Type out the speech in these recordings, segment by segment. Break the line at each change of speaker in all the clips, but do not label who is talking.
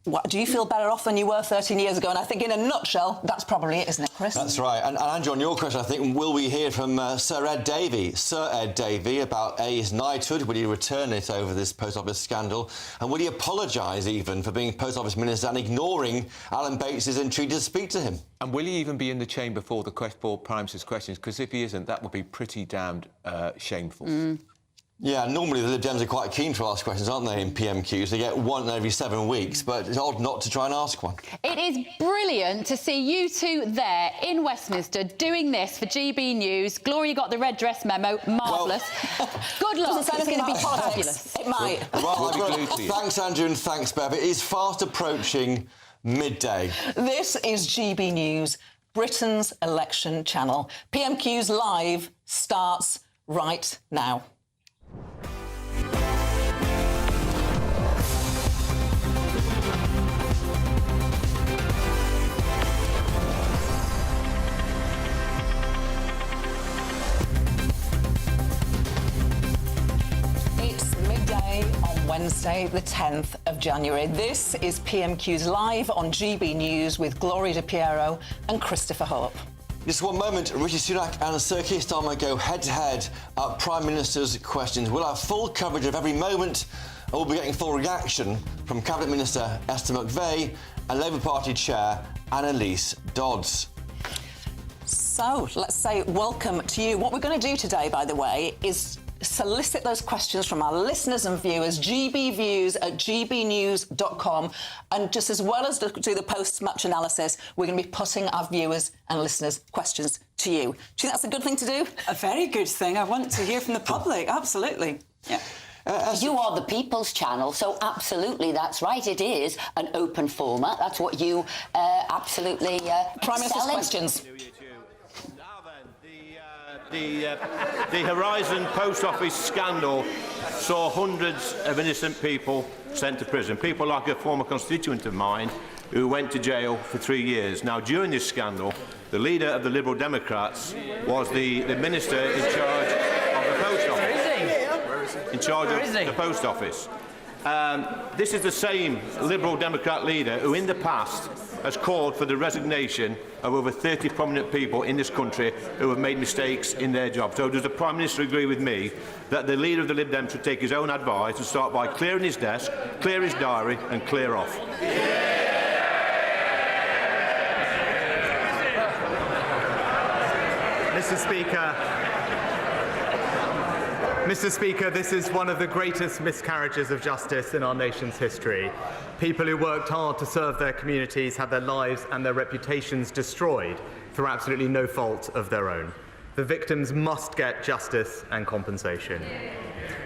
What, do you feel better off than you were 13 years ago? And I think, in a nutshell, that's probably it, isn't it, Chris?
That's right. And Andrew, on your question, I think, will we hear from Sir Ed Davey, about his knighthood? Will he return it over this Post Office scandal? And will he apologise, even, for being Post Office Minister and ignoring Alan Bates's entreaty to speak to him?
And will he even be in the chamber for the Prime Minister's questions? Because if he isn't, that would be pretty damned shameful.
Yeah, normally the Lib Dems are quite keen to ask questions, aren't they, in PMQs? They get one every 7 weeks, but it's odd not to try and ask one.
It is brilliant to see you two there in Westminster doing this for GB News. Gloria got the red dress memo. Marvellous.
Well,
good luck.
Doesn't
It's
sound
going to be
fabulous. It might.
Well, thanks, Andrew, and thanks, Bev. It is fast approaching midday.
This is GB News, Britain's election channel. PMQs Live starts right now. Wednesday, the 10th of January. This is PMQs Live on GB News with Gloria De Piero and Christopher Hope.
Just one moment, Rishi Sunak and Sir Keir Starmer go head-to-head at Prime Minister's questions. We'll have full coverage of every moment, and we'll be getting full reaction from Cabinet Minister Esther McVey and Labour Party Chair Annalise Dodds.
So, let's say welcome to you. What we're going to do today, by the way, is solicit those questions from our listeners and viewers, gbviews@gbnews.com, and just as well as do the post-match analysis, we're going to be putting our viewers and listeners' questions to you. Do you think that's a good thing to do?
A very good thing. I want to hear from the public, absolutely. Yeah.
You are the People's Channel, so absolutely that's right. It is an open format. That's what you absolutely
Prime Minister's questions.
The Horizon Post Office scandal saw hundreds of innocent people sent to prison. People like a former constituent of mine who went to jail for 3 years. Now, during this scandal, the leader of the Liberal Democrats was the minister in charge of the Post Office. In charge of the Post Office. This is the same Liberal Democrat leader who, in the past, has called for the resignation of over 30 prominent people in this country who have made mistakes in their job. So does the Prime Minister agree with me that the leader of the Lib Dems should take his own advice and start by clearing his desk, clear his diary and clear off?
Mr. Speaker, this is one of the greatest miscarriages of justice in our nation's history. People who worked hard to serve their communities had their lives and their reputations destroyed through absolutely no fault of their own. The victims must get justice and compensation.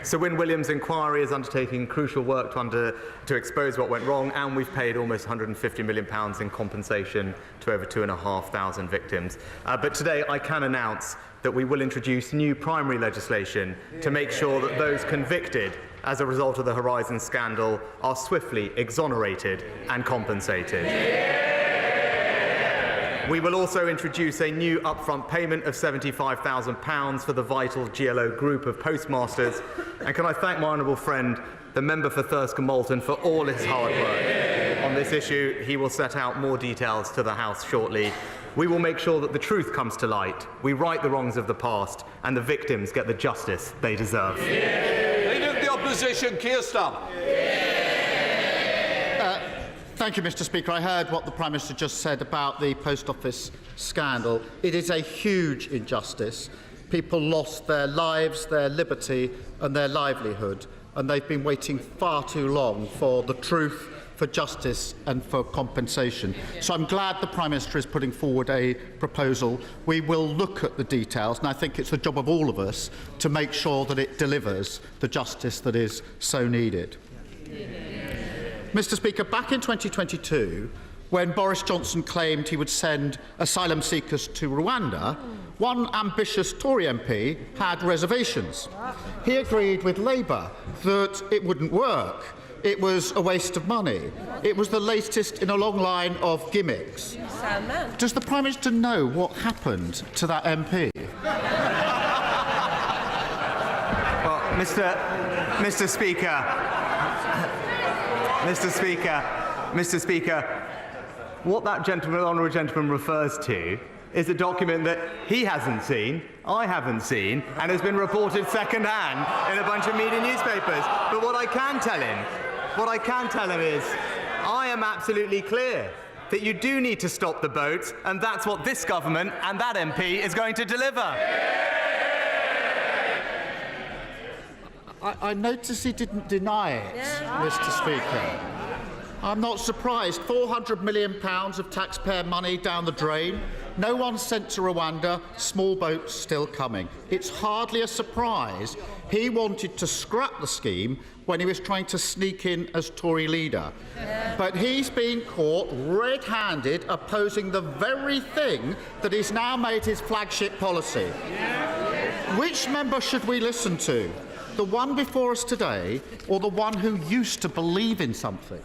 Sir Win Williams' inquiry is undertaking crucial work to expose what went wrong, and we've paid almost £150 million in compensation to over 2,500 victims. But today I can announce that we will introduce new primary legislation to make sure that those convicted as a result of the Horizon scandal are swiftly exonerated and compensated. We will also introduce a new upfront payment of £75,000 for the vital GLO group of postmasters. And can I thank my honourable friend, the member for Thirsk and Malton, for all his hard work on this issue. He will set out more details to the House shortly. We will make sure that the truth comes to light, we right the wrongs of the past, and the victims get the justice they deserve.
Leader of the Opposition, Keir Starmer.
Thank you, Mr. Speaker. I heard what the Prime Minister just said about the Post Office scandal. It is a huge injustice. People lost their lives, their liberty and their livelihood, and they've been waiting far too long for the truth, for justice and for compensation. So I'm glad the Prime Minister is putting forward a proposal. We will look at the details, and I think it's the job of all of us to make sure that it delivers the justice that is so needed. Mr. Speaker, back in 2022, when Boris Johnson claimed he would send asylum seekers to Rwanda, one ambitious Tory MP had reservations. He agreed with Labour that it wouldn't work. It was a waste of money. It was the latest in a long line of gimmicks. Does the Prime Minister know what happened to that MP?
Well, Mr. Speaker, Mr. Speaker, what that honourable gentleman refers to is a document that he hasn't seen, I haven't seen, and has been reported second-hand in a bunch of media newspapers. But what I can tell him is, I am absolutely clear that you do need to stop the boats, and that's what this government and that MP is going to deliver.
I notice he didn't deny it, Mr. Speaker. I'm not surprised. £400 million of taxpayer money down the drain. No one sent to Rwanda. Small boats still coming. It's hardly a surprise he wanted to scrap the scheme when he was trying to sneak in as Tory leader. But he's been caught red-handed opposing the very thing that he's now made his flagship policy. Which member should we listen to? The one before us today, or the one who used to believe in something?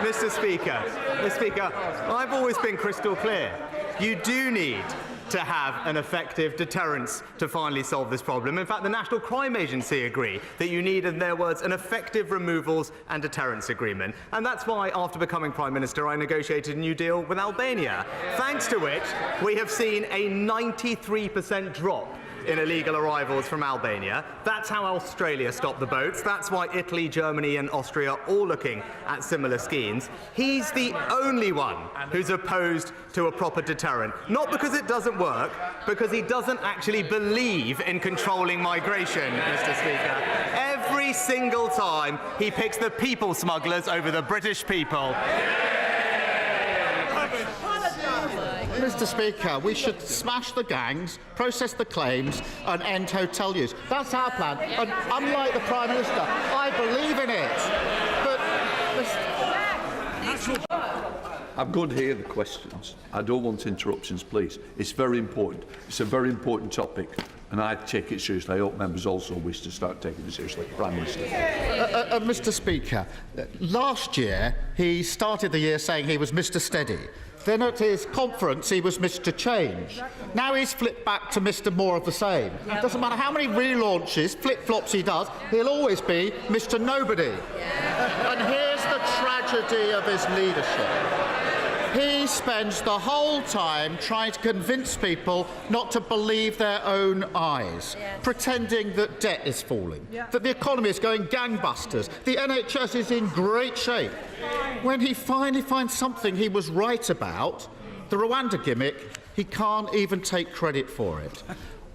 Mr. Speaker. Mr. Speaker, I've always been crystal clear. You do need to have an effective deterrence to finally solve this problem. In fact, the National Crime Agency agree that you need, in their words, an effective removals and deterrence agreement. And that's why, after becoming Prime Minister, I negotiated a new deal with Albania, thanks to which we have seen a 93% drop in illegal arrivals from Albania. That's how Australia stopped the boats. That's why Italy, Germany and Austria are all looking at similar schemes. He's the only one who's opposed to a proper deterrent. Not because it doesn't work, because he doesn't actually believe in controlling migration, Mr. Speaker. Every single time he picks the people smugglers over the British people.
Mr. Speaker, we should smash the gangs, process the claims and end hotel use. That's our plan. And unlike the Prime Minister, I believe in it. But
I'm going to hear the questions. I don't want interruptions, please. It's very important. It's a very important topic, and I take it seriously. I hope members also wish to start taking it seriously. Prime Minister.
Mr. Speaker, last year he started the year saying he was Mr. Steady. Then at his conference, he was Mr. Change. Now he's flipped back to Mr. More of the same. It doesn't matter how many relaunches, flip-flops he does, he'll always be Mr. Nobody. And here's the tragedy of his leadership. He spends the whole time trying to convince people not to believe their own eyes, pretending that debt is falling, that the economy is going gangbusters, the NHS is in great shape. When he finally finds something he was right about, the Rwanda gimmick, he can't even take credit for it.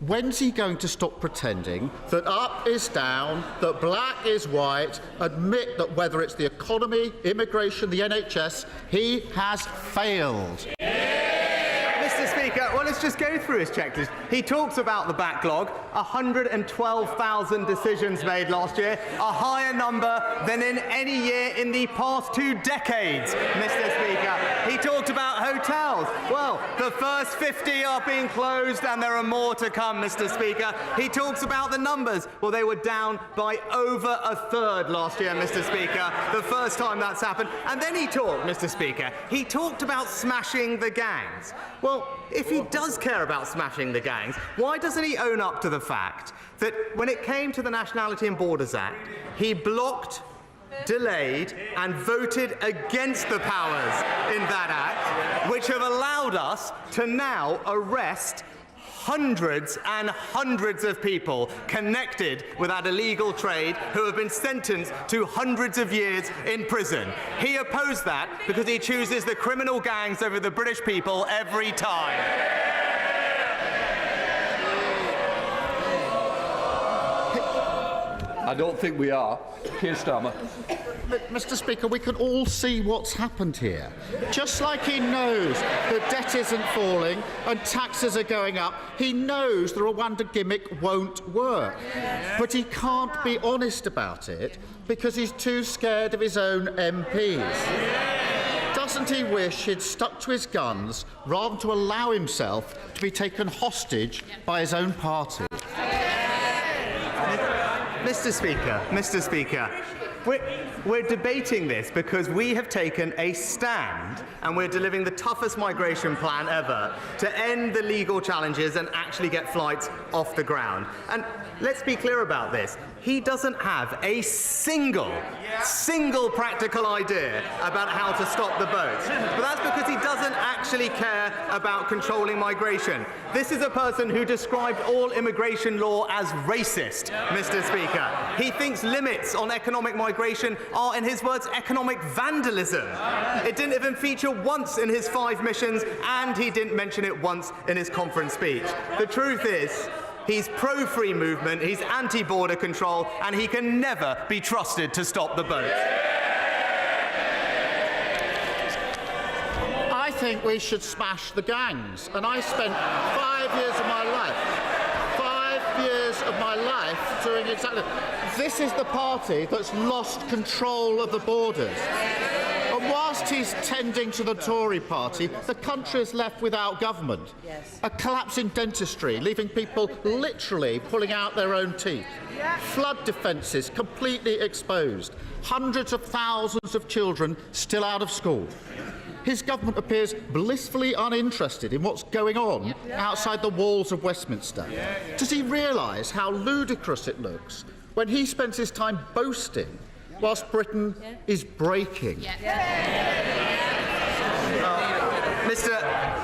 When's he going to stop pretending that up is down, that black is white, admit that whether it's the economy, immigration, the NHS, he has failed?
Mr. Speaker, well, let's just go through his checklist. He talks about the backlog, 112,000 decisions made last year, a higher number than in any year in the past 2 decades, Mr. Speaker. He talked about hotels. Well, the first 50 are being closed and there are more to come, Mr. Speaker. He talks about the numbers. Well, they were down by over a third last year, Mr. Speaker, the first time that's happened. And then he talked, Mr. Speaker, he talked about smashing the gangs. Well, if he does care about smashing the gangs, why doesn't he own up to the fact that when it came to the Nationality and Borders Act, he blocked, delayed and voted against the powers in that act, which have allowed us to now arrest hundreds and hundreds of people connected with that illegal trade who have been sentenced to hundreds of years in prison. He opposed that because he chooses the criminal gangs over the British people every time.
I don't think we are. Keir Starmer.
Mr. Speaker, we can all see what's happened here. Just like he knows the debt isn't falling and taxes are going up, he knows the Rwanda gimmick won't work. But he can't be honest about it because he's too scared of his own MPs. Doesn't he wish he'd stuck to his guns rather than to allow himself to be taken hostage by his own party?
Mr. Speaker, we're debating this because we have taken a stand and we're delivering the toughest migration plan ever to end the legal challenges and actually get flights off the ground. And let's be clear about this. He doesn't have a single practical idea about how to stop the boats. But that's because he doesn't actually care about controlling migration. This is a person who described all immigration law as racist, Mr. Speaker. He thinks limits on economic migration are, in his words, economic vandalism. It didn't even feature once in his 5 missions, and he didn't mention it once in his conference speech. The truth is, he's pro-free movement, he's anti-border control, and he can never be trusted to stop the boat.
I think we should smash the gangs. And I spent 5 years of my life doing exactly. This is the party that's lost control of the borders. And whilst he's tending to the Tory party, the country is left without government. Yes. A collapse in dentistry, leaving people literally pulling out their own teeth. Flood defences completely exposed. Hundreds of thousands of children still out of school. His government appears blissfully uninterested in what's going on outside the walls of Westminster. Does he realise how ludicrous it looks when he spends his time boasting whilst Britain is breaking?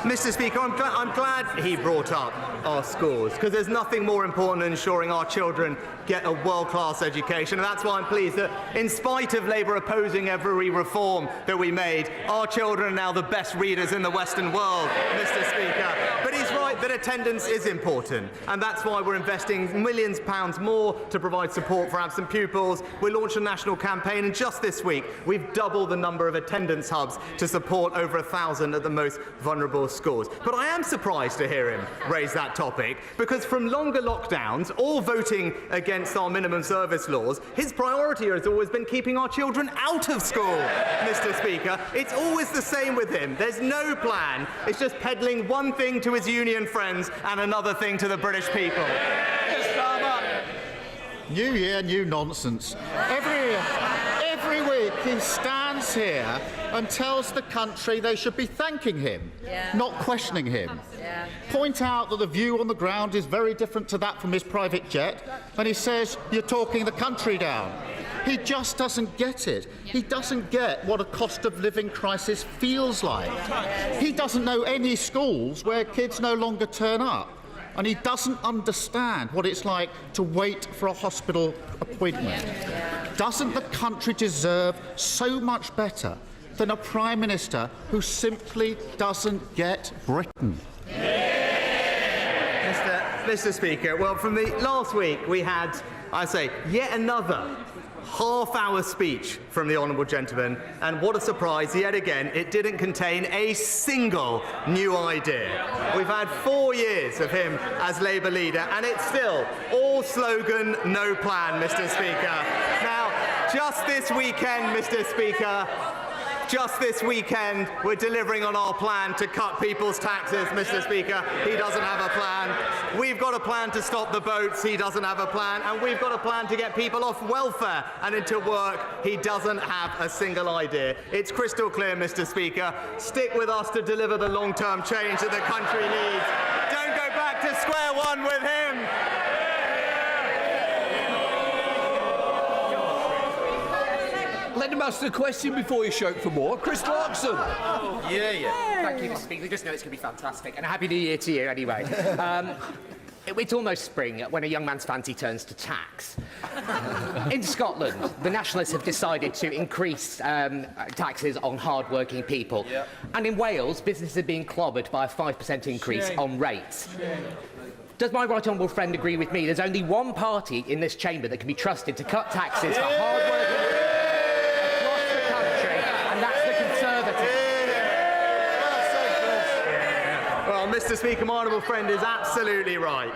Mr. Speaker, I'm glad he brought up our schools, because there's nothing more important than ensuring our children get a world-class education. And that's why I'm pleased that, in spite of Labour opposing every reform that we made, our children are now the best readers in the Western world, Mr. Speaker. But he's right that attendance is important, and that's why we're investing millions of pounds more to provide support for absent pupils. We launched a national campaign, and just this week, we've doubled the number of attendance hubs to support over 1,000 at the most vulnerable schools. But I am surprised to hear him raise that topic, because from longer lockdowns or voting against our minimum service laws, his priority has always been keeping our children out of school, Mr. Speaker. It's always the same with him. There's no plan. It's just peddling one thing to his union friends and another thing to the British people.
New year, new nonsense. Every week he stands here and tells the country they should be thanking him, not questioning him. Point out that the view on the ground is very different to that from his private jet, and he says you're talking the country down. He just doesn't get it. He doesn't get what a cost of living crisis feels like. He doesn't know any schools where kids no longer turn up. And he doesn't understand what it's like to wait for a hospital appointment. Doesn't the country deserve so much better than a Prime Minister who simply doesn't get Britain?
Mr. Speaker, well, from the last week we had, I say, yet another half-hour speech from the Honourable Gentleman, and what a surprise, yet again, it didn't contain a single new idea. We've had 4 years of him as Labour leader, and it's still all slogan, no plan, Mr. Speaker. Now, just this weekend, Mr. Speaker, we're delivering on our plan to cut people's taxes, Mr. Speaker. He doesn't have a plan. We've got a plan to stop the boats. He doesn't have a plan. And we've got a plan to get people off welfare and into work. He doesn't have a single idea. It's crystal clear, Mr. Speaker. Stick with us to deliver the long-term change that the country needs. Don't go back to square one with him.
Let him ask the question before you shout for more. Chris Clarkson.
Thank you, Mr. Speaker. We just know it's going to be fantastic. And a Happy New Year to you, anyway. It's almost spring when a young man's fancy turns to tax. In Scotland, the Nationalists have decided to increase taxes on hard-working people. And in Wales, businesses are being clobbered by a 5% increase on rates. Does my right honourable friend agree with me? There's only one party in this chamber that can be trusted to cut taxes for hard-working people.
Well, Mr. Speaker, my honourable friend is absolutely right.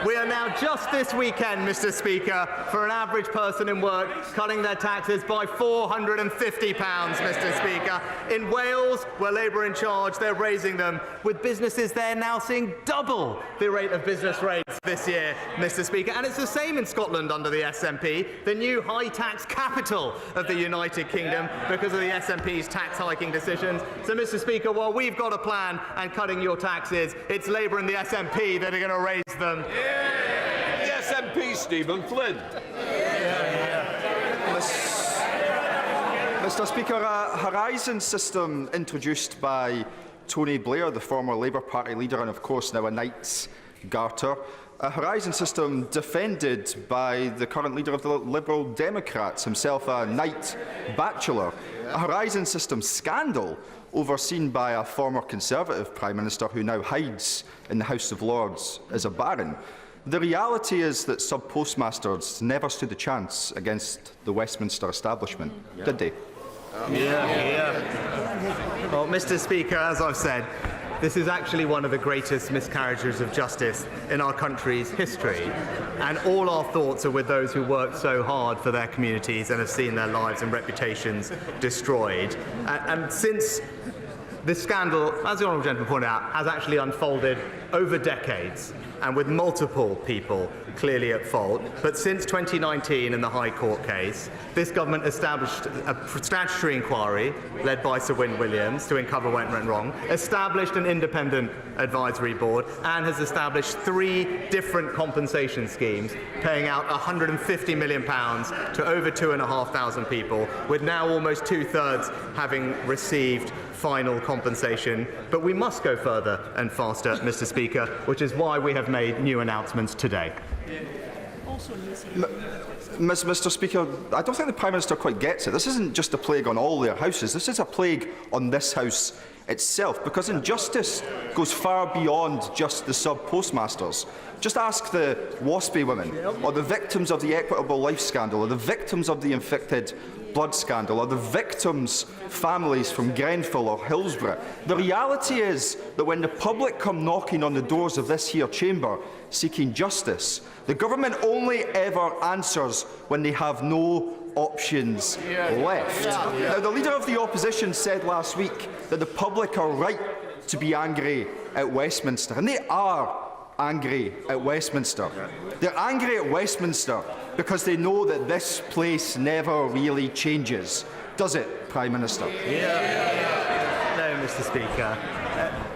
We are now just this weekend, Mr. Speaker, for an average person in work cutting their taxes by £450, Mr. Speaker. In Wales, where Labour are in charge, they're raising them, with businesses there now seeing double the rate of business rates this year, Mr. Speaker. And it's the same in Scotland under the SNP, the new high-tax capital of the United Kingdom because of the SNP's tax hiking decisions. So, Mr. Speaker, while we've got a plan and cutting your taxes, it's Labour and the SNP that are going to raise them.
The SNP, Stephen Flynn.
Mr. Speaker, a horizon system introduced by Tony Blair, the former Labour Party leader, and of course now a Knight's Garter. A horizon system defended by the current leader of the Liberal Democrats, himself a Knight bachelor. A horizon system scandal overseen by a former Conservative Prime Minister who now hides in the House of Lords as a baron. The reality is that sub-postmasters never stood a chance against the Westminster establishment, did they?
Well, Mr. Speaker, as I've said, this is actually one of the greatest miscarriages of justice in our country's history. And all our thoughts are with those who worked so hard for their communities and have seen their lives and reputations destroyed. And since this scandal, as the Honourable Gentleman pointed out, has actually unfolded over decades and with multiple people clearly at fault. But since 2019 in the High Court case, this government established a statutory inquiry led by Sir Win Williams to uncover what went wrong, established an independent advisory board, and has established 3 different compensation schemes paying out £150 million to over 2,500 people, with now almost 2/3 having received final compensation. But we must go further and faster, Mr. Speaker, which is why we have made new announcements today.
Mr. Speaker, I don't think the Prime Minister quite gets it. This isn't just a plague on all their houses. This is a plague on this House itself, because injustice goes far beyond just the sub-postmasters. Just ask the Waspy women, or the victims of the Equitable Life scandal, or the victims of the infected blood scandal, or the victims' families from Grenfell or Hillsborough. The reality is that when the public come knocking on the doors of this here chamber seeking justice, the government only ever answers when they have no options left. Now, the Leader of the Opposition said last week that the public are right to be angry at Westminster, and they are angry at Westminster. They're angry at Westminster because they know that this place never really changes. Does it, Prime Minister?
No, Mr. Speaker.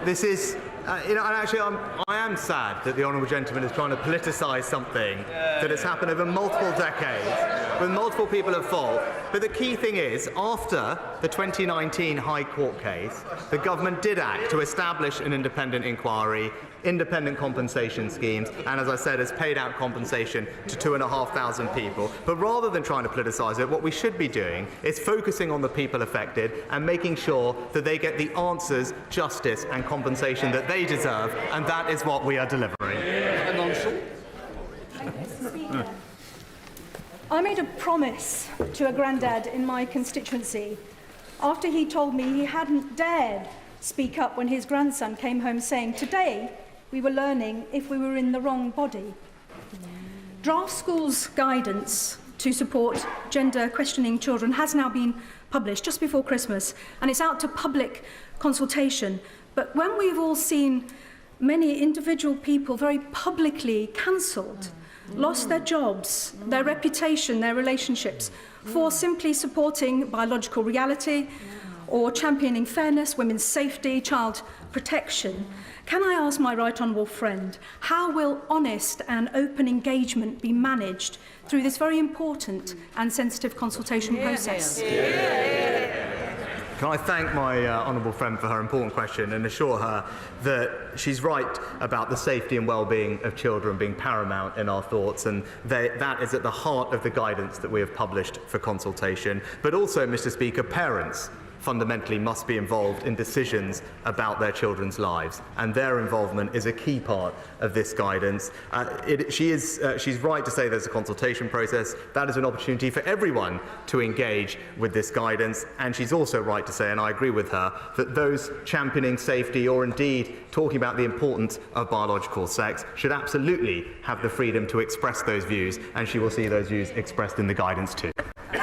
This is... and actually, I am sad that the Honourable Gentleman is trying to politicise something that has happened over multiple decades, with multiple people at fault. But the key thing is, after the 2019 High Court case, the government did act to establish an independent inquiry, independent compensation schemes, and, as I said, has paid out compensation to 2,500 people. But rather than trying to politicise it, what we should be doing is focusing on the people affected and making sure that they get the answers, justice and compensation that they deserve, and that is what we are delivering.
I made a promise to a granddad in my constituency after he told me he hadn't dared speak up when his grandson came home saying, "Today we were learning if we were in the wrong body." Draft Schools guidance to support gender questioning children has now been published just before Christmas, and it's out to public consultation. But when we've all seen many individual people very publicly cancelled, lost their jobs, their reputation, their relationships, for simply supporting biological reality or championing fairness, women's safety, child protection, can I ask my right honourable friend, how will honest and open engagement be managed through this very important and sensitive consultation process?
Can I thank my honourable friend for her important question and assure her that she's right about the safety and well-being of children being paramount in our thoughts, and that is at the heart of the guidance that we have published for consultation. But also, Mr. Speaker, parents fundamentally must be involved in decisions about their children's lives, and their involvement is a key part of this guidance. She's right to say there's a consultation process. That is an opportunity for everyone to engage with this guidance, and she's also right to say, and I agree with her, that those championing safety or indeed talking about the importance of biological sex should absolutely have the freedom to express those views, and she will see those views expressed in the guidance too.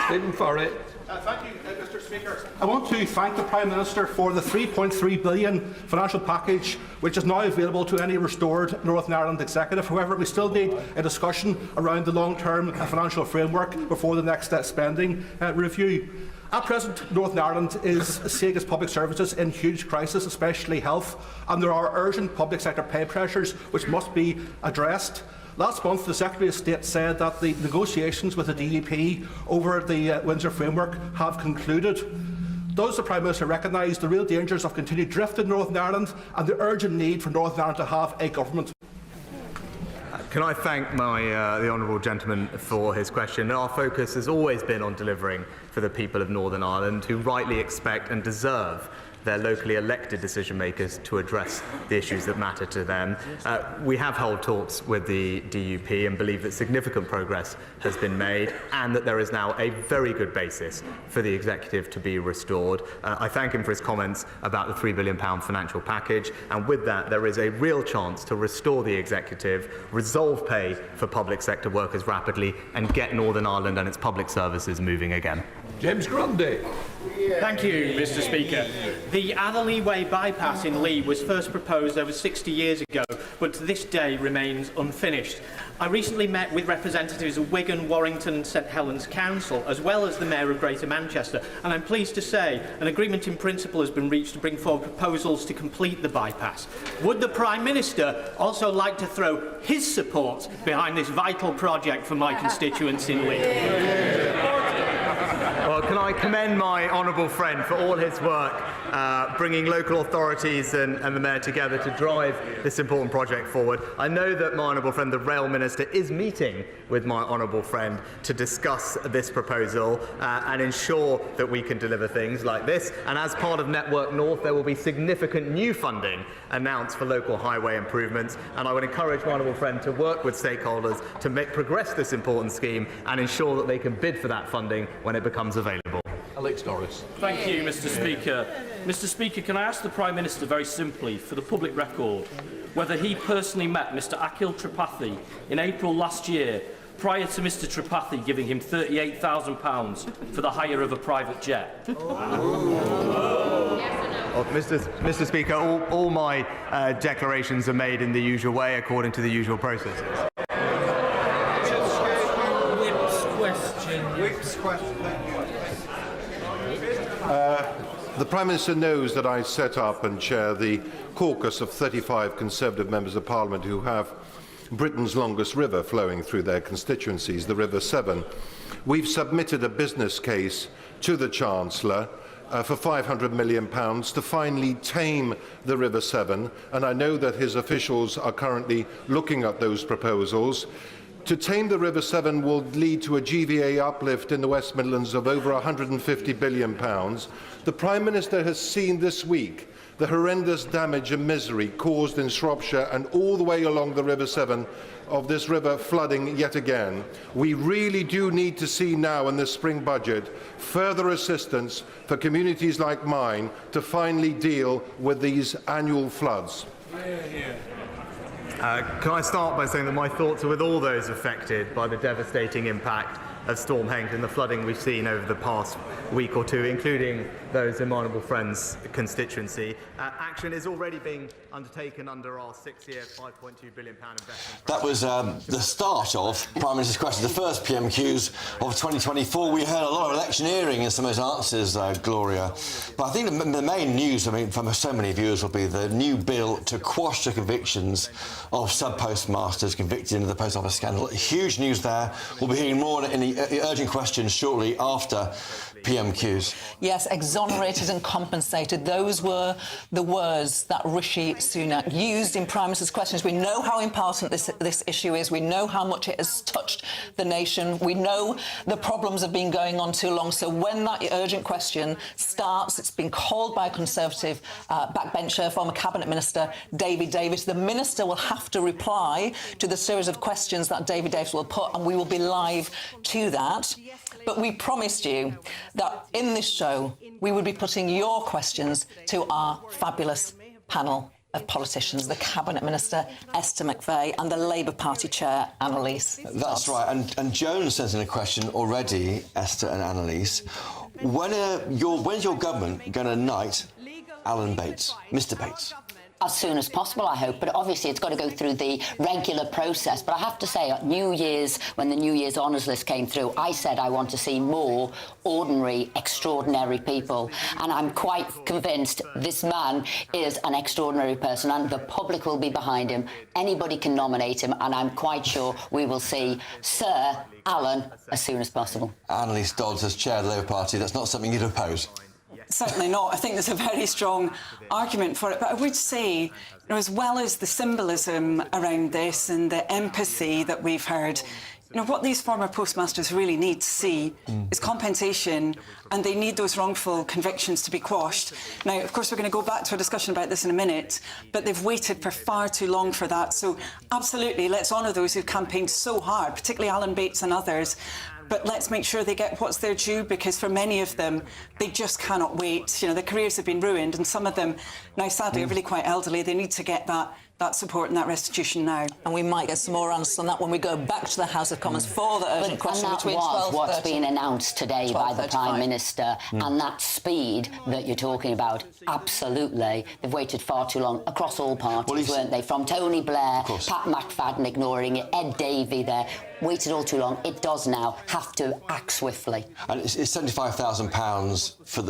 Stephen Farry.
Thank you, Mr. Speaker. I want to thank the Prime Minister for the £3.3 billion financial package, which is now available to any restored Northern Ireland executive. However, we still need a discussion around the long-term financial framework before the next spending review. At present, Northern Ireland is seeing its public services in huge crisis, especially health, and there are urgent public sector pay pressures which must be addressed. Last month, the Secretary of State said that the negotiations with the DUP over the Windsor Framework have concluded. Does the Prime Minister recognise the real dangers of continued drift in Northern Ireland and the urgent need for Northern Ireland to have a government?
Can I thank the honourable gentleman for his question? Our focus has always been on delivering for the people of Northern Ireland, who rightly expect and deserve their locally elected decision makers to address the issues that matter to them. We have held talks with the DUP and believe that significant progress has been made and that there is now a very good basis for the executive to be restored. I thank him for his comments about the £3 billion financial package, and with that there is a real chance to restore the executive, resolve pay for public sector workers rapidly and get Northern Ireland and its public services moving again.
James Grundy.
Thank you, Mr. Speaker. The Atherley Way bypass in Lee was first proposed over 60 years ago, but to this day remains unfinished. I recently met with representatives of Wigan, Warrington and St Helens Council, as well as the Mayor of Greater Manchester, and I'm pleased to say an agreement in principle has been reached to bring forward proposals to complete the bypass. Would the Prime Minister also like to throw his support behind this vital project for my constituents in Lee?
Well, can I commend my honourable friend for all his work bringing local authorities and the Mayor together to drive this important project forward. I know that my honourable friend, the Rail Minister, is meeting with my honourable friend to discuss this proposal and ensure that we can deliver things like this. And as part of Network North, there will be significant new funding announced for local highway improvements. And I would encourage my honourable friend to work with stakeholders to progress this important scheme and ensure that they can bid for that funding when it becomes available.
Alex Norris.
Thank you, Mr. Speaker. Mr. Speaker, can I ask the Prime Minister very simply, for the public record, whether he personally met Mr. Akhil Tripathi in April last year, prior to Mr. Tripathi giving him £38,000 for the hire of a private jet?
Oh, Mr. Speaker, all my declarations are made in the usual way, according to the usual processes.
Whip's question. The Prime Minister knows that I set up and chair the caucus of 35 Conservative members of Parliament who have Britain's longest river flowing through their constituencies, the River Severn. We've submitted a business case to the Chancellor for £500 million to finally tame the River Severn, and I know that his officials are currently looking at those proposals. To tame the River Severn will lead to a GVA uplift in the West Midlands of over £150 billion. The Prime Minister has seen this week the horrendous damage and misery caused in Shropshire and all the way along the River Severn of this river flooding yet again. We really do need to see now in this spring budget further assistance for communities like mine to finally deal with these annual floods.
Can I start by saying that my thoughts are with all those affected by the devastating impact of Storm Henk and the flooding we've seen over the past week or two, including those in my honourable friend's constituency. Action is already being undertaken under our 6-year, £5.2 billion investment.
That was the start of Prime Minister's questions, the first PMQs of 2024. We heard a lot of electioneering in some of those answers, Gloria. But I think the main news, I mean, from so many viewers, will be the new bill to quash the convictions of sub-postmasters convicted in the post office scandal. Huge news there. We'll be hearing more in a the urgent questions shortly after PMQs.
Yes, exonerated and compensated. Those were the words that Rishi Sunak used in Prime Minister's questions. We know how important this issue is. We know how much it has touched the nation. We know the problems have been going on too long. So when that urgent question starts, it's been called by a Conservative backbencher, former Cabinet Minister David Davis. The Minister will have to reply to the series of questions that David Davis will put, and we will be live to that. But we promised you that in this show we would be putting your questions to our fabulous panel of politicians, the Cabinet Minister Esther McVey and the Labour Party Chair Annalise.
That's right, and Joan sent in a question already, Esther and Annalise. When's your government going to knight Alan Bates, Mr Bates?
As soon as possible, I hope, but obviously it's got to go through the regular process. But I have to say, at New Year's, when the New Year's honours list came through, I said I want to see more ordinary, extraordinary people. And I'm quite convinced this man is an extraordinary person, and the public will be behind him. Anybody can nominate him, and I'm quite sure we will see Sir Alan as soon as possible.
Annalise Dodds as chair of the Labour Party, that's not something you'd oppose?
Certainly not. I think there's a very strong argument for it. But I would say, you know, as well as the symbolism around this and the empathy that we've heard, you know, what these former postmasters really need to see is compensation, and they need those wrongful convictions to be quashed. Now, of course, we're going to go back to a discussion about this in a minute, but they've waited for far too long for that. So, absolutely, let's honour those who've campaigned so hard, particularly Alan Bates and others. But let's make sure they get what's their due, because for many of them, they just cannot wait. You know, their careers have been ruined, and some of them now, sadly, are really quite elderly. They need to get that support and that restitution now.
And we might get some more answers on that when we go back to the House of Commons for the urgent question between 12:30.
And that was what's been announced today by the Prime Minister, and that speed that you're talking about, absolutely. They've waited far too long across all parties, weren't they? From Tony Blair, Pat McFadden ignoring it, Ed Davey there. Waited all too long. It does now have to act swiftly.
And it's £75,000 for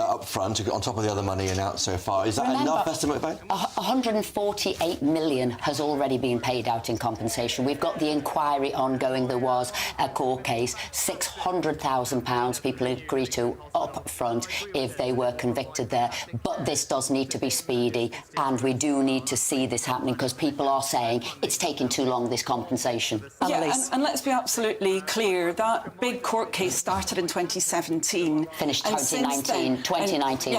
up front, on top of the other money announced so far. Is that enough, estimate?
148 million has already been paid out in compensation. We've got the inquiry ongoing. There was a court case. £600,000 people agreed to up front if they were convicted there. But this does need to be speedy, and we do need to see this happening, because people are saying it's taking too long, this compensation.
Yeah, and let's be absolutely clear, that big court case started in 2017.
Finished 2019,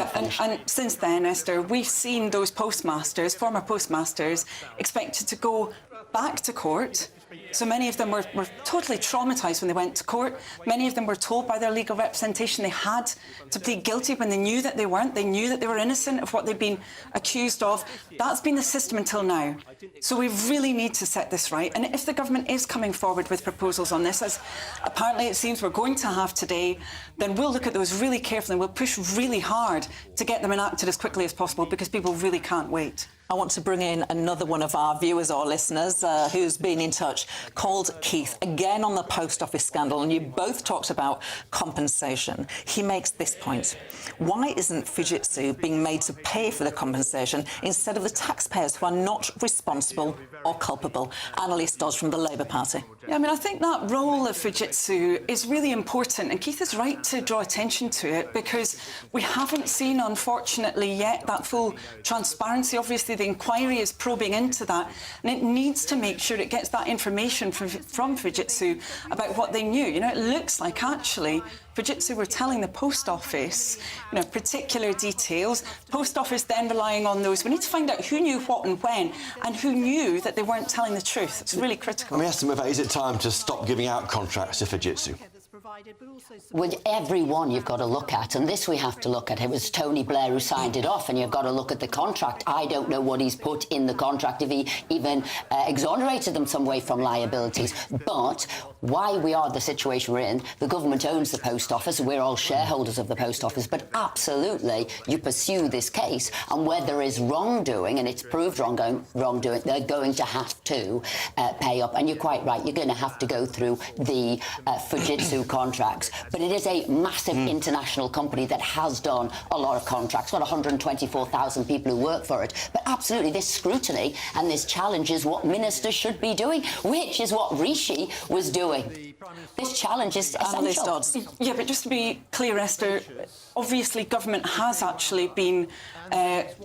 finished.
And since then, Esther, we've seen those postmasters, former postmasters, expected to go back to court. So many of them were totally traumatised when they went to court. Many of them were told by their legal representation they had to plead guilty when they knew that they weren't. They knew that they were innocent of what they'd been accused of. That's been the system until now. So we really need to set this right. And if the government is coming forward with proposals on this, as apparently it seems we're going to have today, then we'll look at those really carefully and we'll push really hard to get them enacted as quickly as possible, because people really can't wait.
I want to bring in another one of our viewers or listeners who's been in touch, called Keith, again on the post office scandal, and you both talked about compensation. He makes this point: why isn't Fujitsu being made to pay for the compensation instead of the taxpayers who are not responsible or culpable? Annalise Dodds from the Labour Party.
Yeah, I mean, I think that role of Fujitsu is really important, and Keith is right to draw attention to it, because we haven't seen, unfortunately, yet that full transparency. Obviously, the inquiry is probing into that, and it needs to make sure it gets that information from Fujitsu about what they knew. You know, it looks like actually Fujitsu were telling the post office, you know, particular details. Post office then relying on those. We need to find out who knew what and when, and who knew that they weren't telling the truth. It's really critical.
Let me ask them about, is it time to stop giving out contracts to Fujitsu?
With every one you've got to look at, and this we have to look at. It was Tony Blair who signed it off, and you've got to look at the contract. I don't know what he's put in the contract, if he even exonerated them some way from liabilities. But why we are the situation we're in, the government owns the post office, we're all shareholders of the post office, but absolutely you pursue this case, and where there is wrongdoing, and it's proved wrongdoing, they're going to have to pay up. And you're quite right, you're going to have to go through the Fujitsu contracts. But it is a massive international company that has done a lot of contracts, got 124,000 people who work for it. But absolutely, this scrutiny and this challenge is what ministers should be doing, which is what Rishi was doing. This challenge is essential.
Yeah, but just to be clear, Esther, obviously government has actually been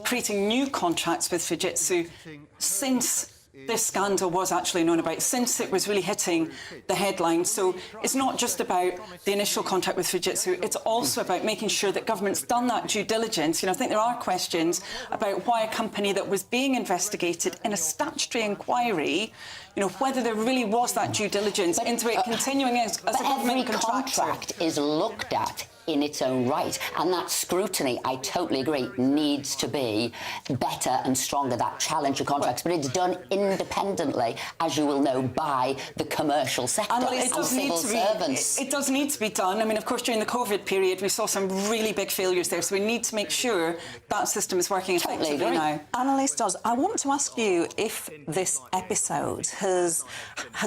creating new contracts with Fujitsu since this scandal was actually known about, since it was really hitting the headlines. So it's not just about the initial contract with Fujitsu, it's also about making sure that government's done that due diligence. You know, I think there are questions about why a company that was being investigated in a statutory inquiry, you know, whether there really was that due diligence into it continuing as a government contractor.
Every contract is looked at in its own right, and that scrutiny, I totally agree, needs to be better and stronger, that challenge of contracts, but it's done independently, as you will know, by the commercial sector and civil servants.
It does need to be done. I mean, of course, during the COVID period, we saw some really big failures there, so we need to make sure that system is working effectively now.
Annalise Dodds, I want to ask you if this episode has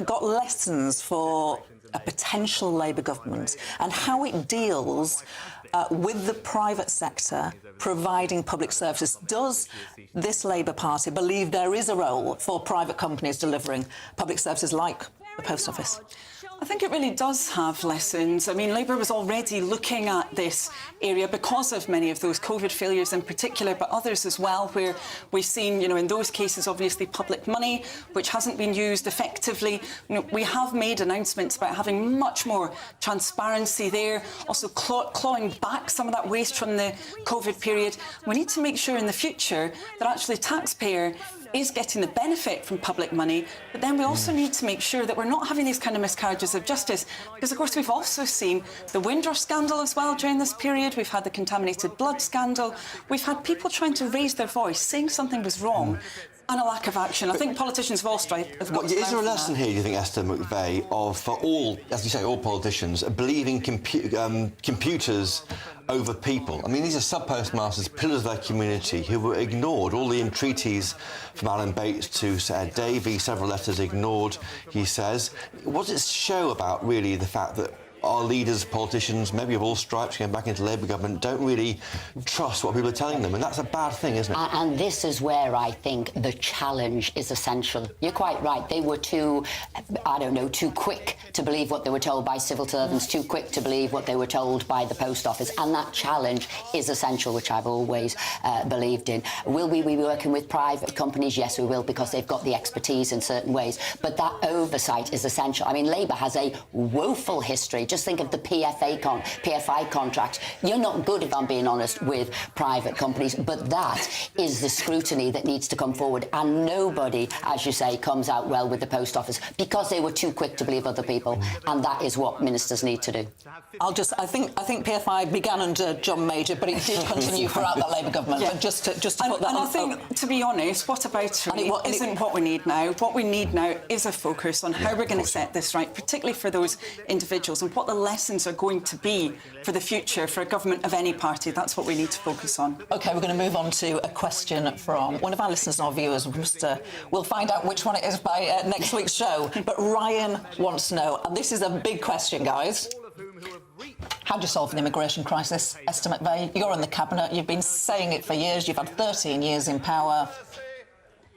got lessons for a potential Labour government and how it deals with the private sector providing public services. Does this Labour Party believe there is a role for private companies delivering public services like the Post Office?
I think it really does have lessons. I mean, Labour was already looking at this area because of many of those COVID failures in particular, but others as well, where we've seen, you know, in those cases, obviously public money, which hasn't been used effectively. You know, we have made announcements about having much more transparency there, also clawing back some of that waste from the COVID period. We need to make sure in the future that actually taxpayer is getting the benefit from public money, but then we also need to make sure that we're not having these kind of miscarriages of justice, because of course we've also seen the Windrush scandal as well during this period. We've had the contaminated blood scandal. We've had people trying to raise their voice, saying something was wrong, and a lack of action. I think politicians of all stripes have got to
Is there a
learn from
lesson
that.
here, do you think, Esther McVeigh, for all, as you say, all politicians, believing computers over people? I mean, these are sub-postmasters, pillars of their community, who were ignored. All the entreaties from Alan Bates to Davey, several letters ignored, he says. What does it show about, really, the fact that our leaders, politicians, maybe of all stripes, going back into Labour government, don't really trust what people are telling them, and that's a bad thing, isn't it?
And this is where I think the challenge is essential. You're quite right. They were too quick to believe what they were told by civil servants, too quick to believe what they were told by the Post Office, and that challenge is essential, which I've always believed in. Will we be working with private companies? Yes, we will, because they've got the expertise in certain ways, but that oversight is essential. I mean, Labour has a woeful history. Just think of the PFI contract. You're not good, if I'm being honest, with private companies, but that is the scrutiny that needs to come forward. And nobody, as you say, comes out well with the Post Office because they were too quick to believe other people. And that is what ministers need to do.
I think PFI began under John Major, but it did continue throughout the Labour government.
Yeah.
But just to put that
and
on.
I think, to be honest, what about it isn't what we need now. What we need now is a focus on how we're going to set this right, particularly for those individuals, and what the lessons are going to be for the future for a government of any party. That's what we need to focus on.
OK, we're going to move on to a question from one of our listeners and our viewers. We'll find out which one it is by next week's show. But Ryan wants to know, and this is a big question, guys. How do you solve an immigration crisis, Esther McVeigh? You're in the Cabinet. You've been saying it for years. You've had 13 years in power.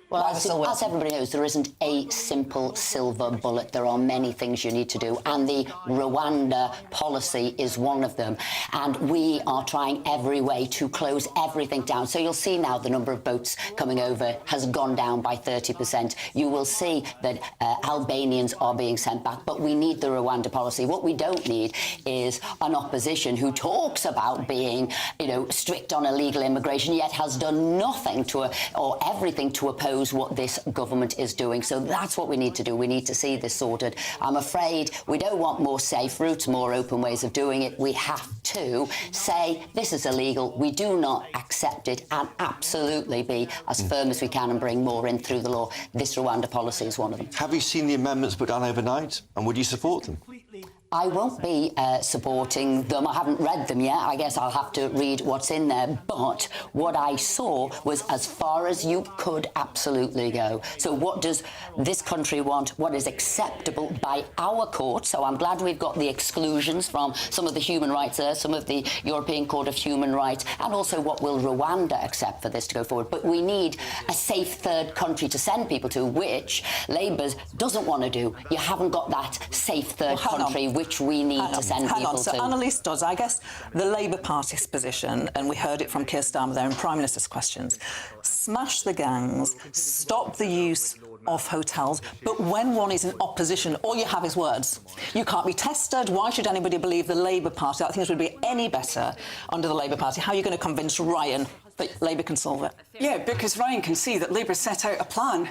Well, as everybody knows, there isn't a simple silver bullet. There are many things you need to do, and the Rwanda policy is one of them. And we are trying every way to close everything down. So you'll see now the number of boats coming over has gone down by 30%. You will see that Albanians are being sent back, but we need the Rwanda policy. What we don't need is an opposition who talks about being, strict on illegal immigration, yet has done nothing or everything to oppose what this government is doing. So that's what we need to do. We need to see this sorted. I'm afraid we don't want more safe routes, more open ways of doing it. We have to say this is illegal. We do not accept it, and absolutely be as firm as we can and bring more in through the law. This Rwanda policy is one of them.
Have you seen the amendments put down overnight, and would you support them?
I won't be supporting them. I haven't read them yet. I guess I'll have to read what's in there. But what I saw was as far as you could absolutely go. So what does this country want? What is acceptable by our court? So I'm glad we've got the exclusions from some of the human rights there, some of the European Court of Human Rights, and also what will Rwanda accept for this to go forward. But we need a safe third country to send people to, which Labour doesn't want to do. You haven't got that safe third country which we need to send people
So
to.
Annalise does. I guess the Labour Party's position, and we heard it from Keir Starmer there in Prime Minister's questions, smash the gangs, stop the use of hotels, but when one is in opposition, all you have is words. You can't be tested. Why should anybody believe the Labour Party that things would be any better under the Labour Party? How are you going to convince Ryan that Labour can solve it?
Yeah, because Ryan can see that Labour set out a plan.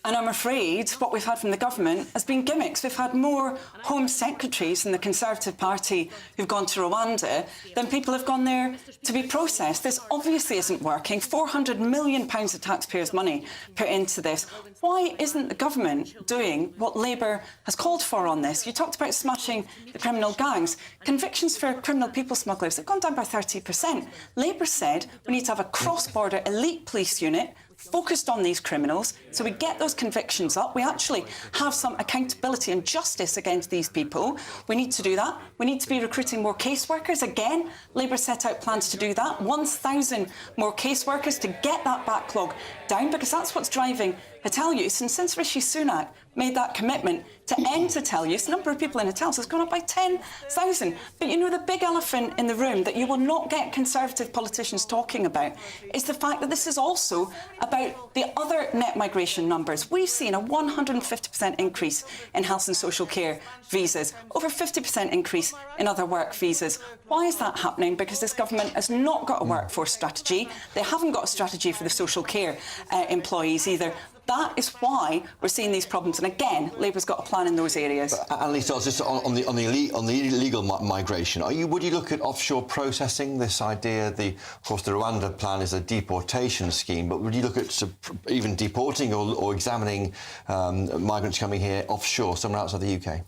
And I'm afraid what we've had from the government has been gimmicks. We've had more Home Secretaries in the Conservative Party who've gone to Rwanda than people have gone there to be processed. This obviously isn't working. £400 million of taxpayers' money put into this. Why isn't the government doing what Labour has called for on this? You talked about smashing the criminal gangs. Convictions for criminal people smugglers have gone down by 30%. Labour said we need to have a cross-border elite police unit focused on these criminals, so we get those convictions up. We actually have some accountability and justice against these people. We need to do that. We need to be recruiting more caseworkers. Again, Labour set out plans to do that. 1,000 more caseworkers to get that backlog down, because that's what's driving hotel use. And since Rishi Sunak made that commitment to end hotel use, the number of people in hotels has gone up by 10,000. But you know, the big elephant in the room that you will not get Conservative politicians talking about is the fact that this is also about the other net migration numbers. We've seen a 150% increase in health and social care visas, over 50% increase in other work visas. Why is that happening? Because this government has not got a workforce strategy. They haven't got a strategy for the social care employees either. That is why we're seeing these problems. And again, Labour's got a plan in those areas.
Annalise, just on the illegal migration, would you look at offshore processing? This idea, of course, the Rwanda plan is a deportation scheme, but would you look at even deporting or examining migrants coming here offshore, somewhere outside the UK?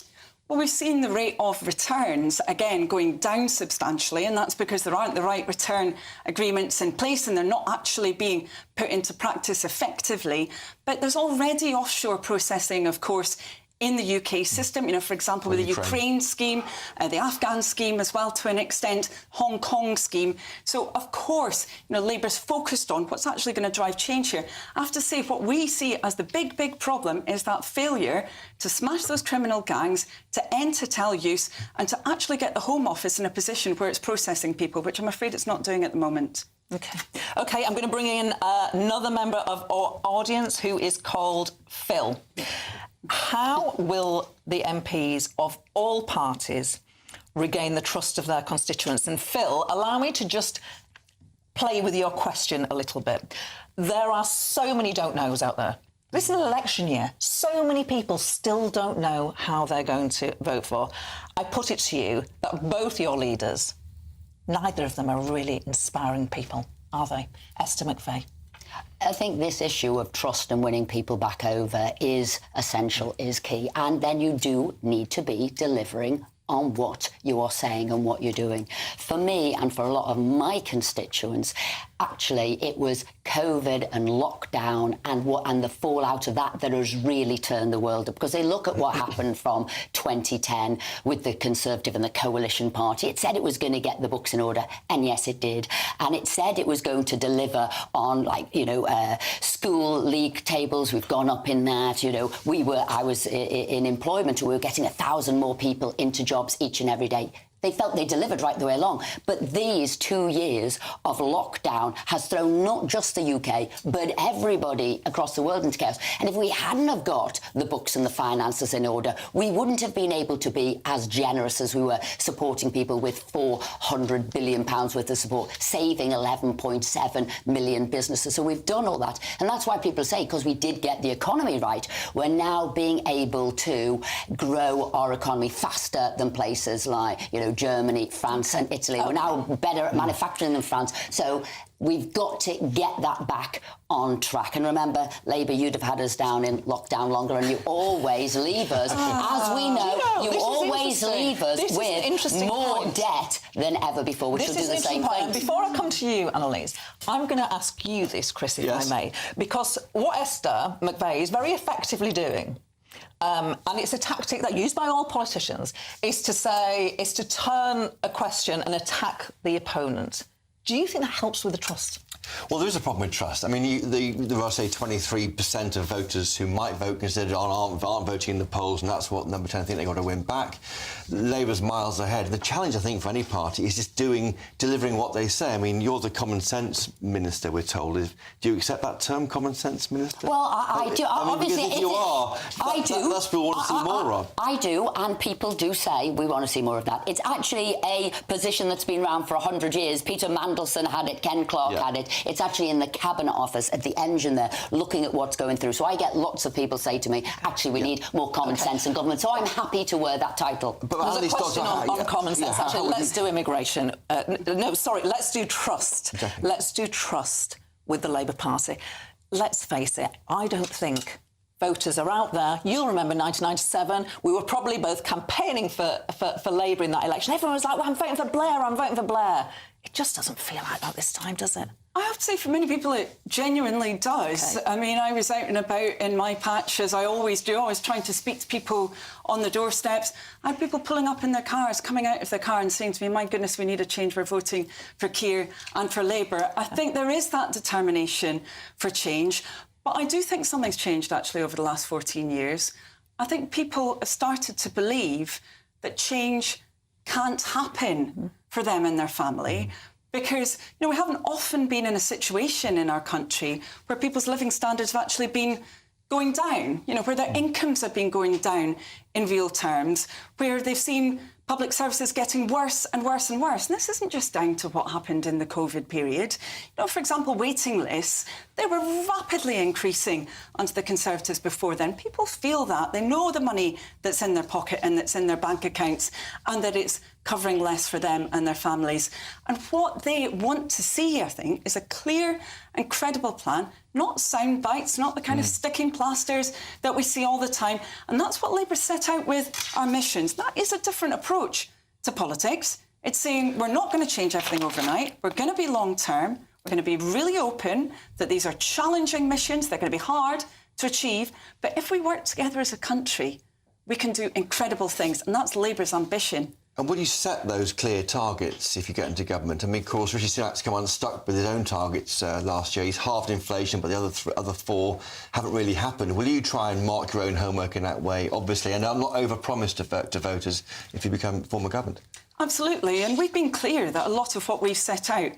Well, we've seen the rate of returns, again, going down substantially, and that's because there aren't the right return agreements in place and they're not actually being put into practice effectively. But there's already offshore processing, of course, in the UK system, you know, for example, with the Ukraine scheme, the Afghan scheme as well to an extent, Hong Kong scheme. So, of course, you know, Labour's focused on what's actually going to drive change here. I have to say, what we see as the big, big problem is that failure to smash those criminal gangs, to end hotel use, and to actually get the Home Office in a position where it's processing people, which I'm afraid it's not doing at the moment.
OK, I'm going to bring in another member of our audience who is called Phil. How will the MPs of all parties regain the trust of their constituents? And Phil, allow me to just play with your question a little bit. There are so many don't-knows out there. This is an election year. So many people still don't know how they're going to vote for. I put it to you that both your leaders, neither of them are really inspiring people, are they? Esther McVey.
I think this issue of trust and winning people back over is essential, is key. And then you do need to be delivering on what you are saying and what you're doing. For me and for a lot of my constituents, actually, it was COVID and lockdown and the fallout of that has really turned the world up. Because they look at what happened from 2010 with the Conservative and the Coalition Party. It said it was going to get the books in order, and yes, it did. And it said it was going to deliver on, school league tables. We've gone up in that. I was in employment. We were getting 1,000 more people into jobs each and every day. They felt they delivered right the way along. But these 2 years of lockdown has thrown not just the UK, but everybody across the world into chaos. And if we hadn't have got the books and the finances in order, we wouldn't have been able to be as generous as we were, supporting people with £400 billion worth of support, saving 11.7 million businesses. So we've done all that. And that's why people say, because we did get the economy right, we're now being able to grow our economy faster than places like, know, Germany, France and Italy. We're now better at manufacturing than France. So we've got to get that back on track. And remember, Labour, you'd have had us down in lockdown longer, and you always leave us, as we know, you always leave us with more debt than ever before. We should do the same thing.
And before I come to you, Annalise, I'm going to ask you this, Chris, if I may, because what Esther McVey is very effectively doing, and it's a tactic that used by all politicians, is to turn a question and attack the opponent. Do you think that helps with the trust?
Well, there is a problem with trust. I mean, there are, say, 23% of voters who might vote considered aren't voting in the polls, and that's what Number 10 think they've got to win back. Labour's miles ahead. The challenge, I think, for any party is just delivering what they say. I mean, you're the common sense minister, we're told. Do you accept that term, common sense minister?
Well, I do.
I mean,
obviously,
if you are,
I do.
That's what we want to see more of.
I do, and people do say we want to see more of that. It's actually a position that's been around for 100 years. Peter Mandelson had it, Ken Clarke had it. It's actually in the Cabinet Office at the engine there, looking at what's going through. So I get lots of people say to me, actually, we need more common sense in government. So I'm happy to wear that title.
But there's a question on common sense. Actually, let's do immigration. Let's do trust. Exactly. Let's do trust with the Labour Party. Let's face it, I don't think voters are out there. You'll remember 1997. We were probably both campaigning for Labour in that election. Everyone was like, well, I'm voting for Blair, I'm voting for Blair. It just doesn't feel like that this time, does it?
I have to say, for many people, it genuinely does. I mean, I was out and about in my patch, as I always do, always trying to speak to people on the doorsteps. I had people pulling up in their cars, coming out of their car and saying to me, my goodness, we need a change. We're voting for Keir and for Labour. I think there is that determination for change. But I do think something's changed, actually, over the last 14 years. I think people have started to believe that change can't happen for them and their family. Because, we haven't often been in a situation in our country where people's living standards have actually been going down, where their incomes have been going down in real terms, where they've seen public services getting worse and worse and worse. And this isn't just down to what happened in the COVID period. For example, waiting lists, they were rapidly increasing under the Conservatives before then. People feel that. They know the money that's in their pocket and that's in their bank accounts, and that it's covering less for them and their families. And what they want to see, I think, is a clear and credible plan, not sound bites, not the kind of sticking plasters that we see all the time. And that's what Labour set out with our missions. That is a different approach to politics. It's saying we're not going to change everything overnight. We're going to be long-term. We're going to be really open that these are challenging missions. They're going to be hard to achieve. But if we work together as a country, we can do incredible things. And that's Labour's ambition.
And will you set those clear targets if you get into government? I mean, of course, Rishi Sunak's come unstuck with his own targets last year. He's halved inflation, but the other four haven't really happened. Will you try and mark your own homework in that way, obviously, and not over-promise to voters if you form a government?
Absolutely, and we've been clear that a lot of what we've set out